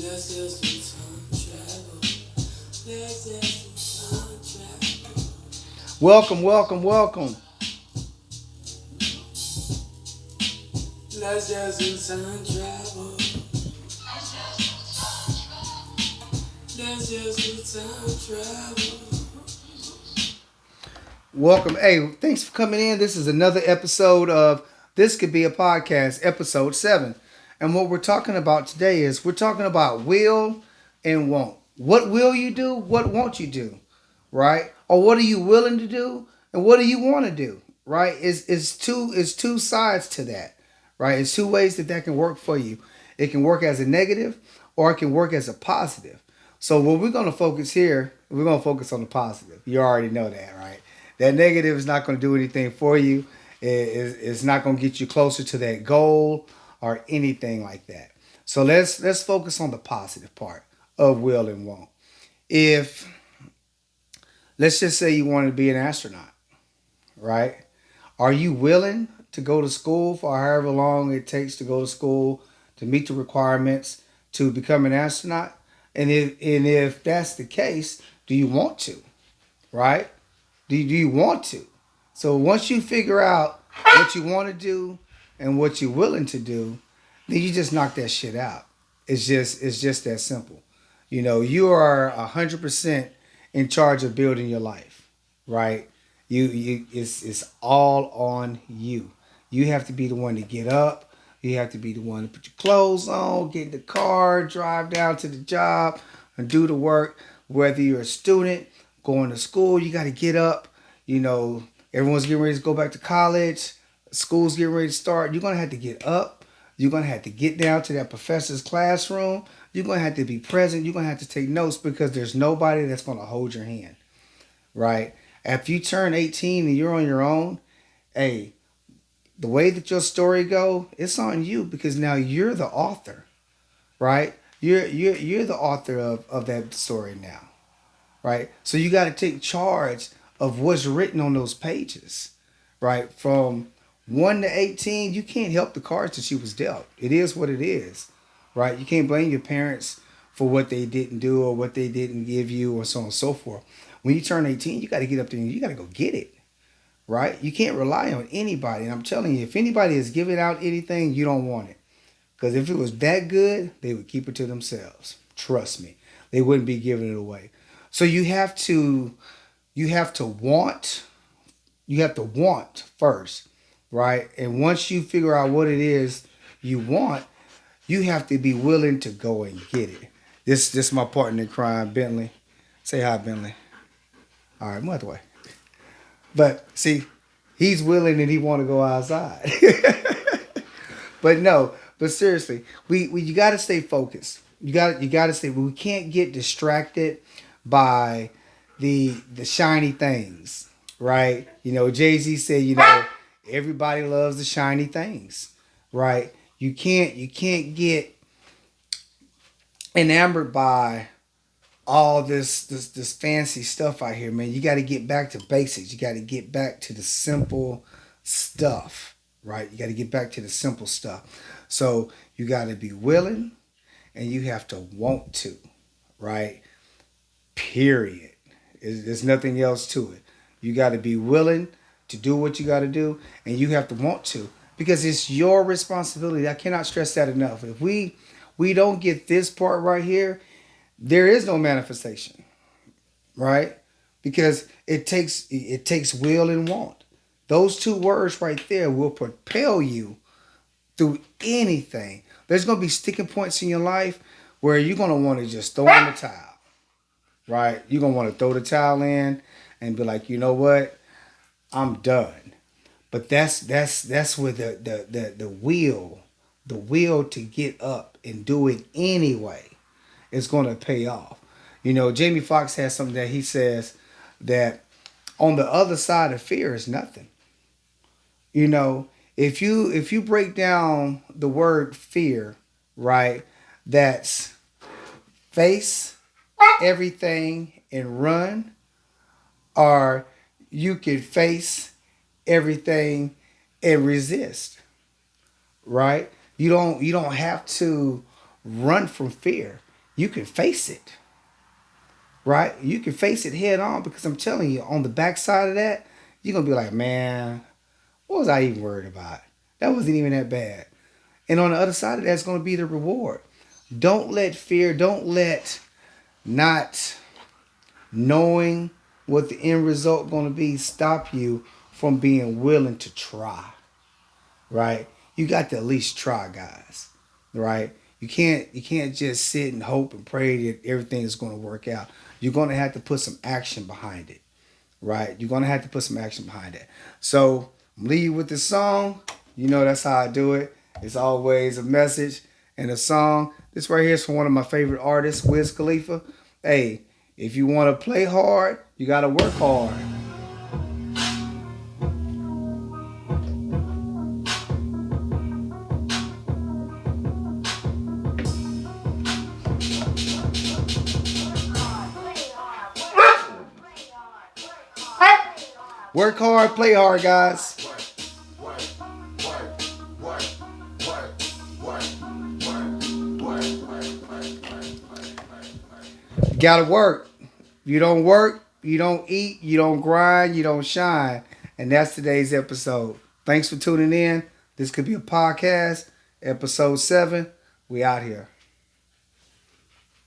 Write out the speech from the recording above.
Let's just do time travel. Let's just do time travel. Welcome, welcome, welcome. Let's just do time travel. Let's just do time travel. Welcome. Hey, thanks for coming in. This is another episode of This Could Be a Podcast, episode 7. And what we're talking about today is we're talking about will and won't. What will you do? What won't you do? Right? Or what are you willing to do? And what do you want to do? Right? It's two sides to that. Right? It's two ways that can work for you. It can work as a negative or it can work as a positive. So what we're going to focus here, we're going to focus on the positive. You already know that, right? That negative is not going to do anything for you. It's not going to get you closer to that goal or anything like that. So let's focus on the positive part of will and won't. If let's just say you want to be an astronaut, right? Are you willing to go to school for however long it takes to go to school to meet the requirements to become an astronaut? And if that's the case, do you want to? Right? Do you want to? So once you figure out what you want to do and what you're willing to do, then you just knock that shit out. It's just that simple. You are 100% in charge of building your life, right? It's all on you. You have to be the one to get up. You have to be the one to put your clothes on, get in the car, drive down to the job, and do the work. Whether you're a student going to school, you got to get up. You know, everyone's getting ready to go back to college. School's getting ready to start. You're gonna have to get up. You're gonna have to get down to that professor's classroom. You're gonna have to be present. You're gonna have to take notes because there's nobody that's gonna hold your hand, right? After you turn 18 and you're on your own, hey, the way that your story go, it's on you because now you're the author, right? You're the author of that story now, right? So you got to take charge of what's written on those pages, right? From 1 to 18, you can't help the cards that you was dealt. It is what it is, right? You can't blame your parents for what they didn't do or what they didn't give you or so on and so forth. When you turn 18, you got to get up there and you got to go get it, right? You can't rely on anybody. And I'm telling you, if anybody is giving out anything, you don't want it. Because if it was that good, they would keep it to themselves. Trust me. They wouldn't be giving it away. So you have to want you have to want first, right? And once you figure out what it is you want, you have to be willing to go and get it. This is my partner in crime, Bentley. Say hi, Bentley. All right, move the way. But see, he's willing and he want to go outside. But no, but seriously, we you got to stay focused. You got to stay. We can't get distracted by the shiny things, right? Jay-Z said, everybody loves the shiny things, right? You can't get enamored by all this fancy stuff out here, man. You got to get back to basics. You got to get back to the simple stuff, right? You got to get back to the simple stuff. So you got to be willing and you have to want to, right? Period. There's nothing else to it. You got to be willing to do what you got to do, and you have to want to because it's your responsibility. I cannot stress that enough. If we don't get this part right here, there is no manifestation, right? Because it takes will and want. Those two words right there will propel you through anything. There's gonna be sticking points in your life where you're gonna want to just throw in the towel, right? You're gonna want to throw the towel in and be like, you know what, I'm done. But that's where the will to get up and do it anyway is gonna pay off. Jamie Foxx has something that he says that on the other side of fear is nothing. You know, if you break down the word fear, right, that's face everything and run, or you can face everything and resist, right? You don't have to run from fear. you can face it, right? You can face it head on because I'm telling you, on the backside of that, you're going to be like, man, what was I even worried about? That wasn't even that bad. And on the other side of that is going to be the reward. Don't let fear, don't let not knowing what the end result going to be stop you from being willing to try, right? You got to at least try, guys, right? You can't just sit and hope and pray that everything is going to work out. You're going to have to put some action behind it, right? You're going to have to put some action behind it. So I'm leave you with this song. You know that's how I do it. It's always a message and a song. This right here is from one of my favorite artists, Wiz Khalifa. Hey, if you want to play hard, you got to work hard. Work hard, play hard, guys. You gotta work. You don't work, you don't eat, you don't grind, you don't shine. And that's today's episode. Thanks for tuning in. This could be a podcast, episode 7. We out here.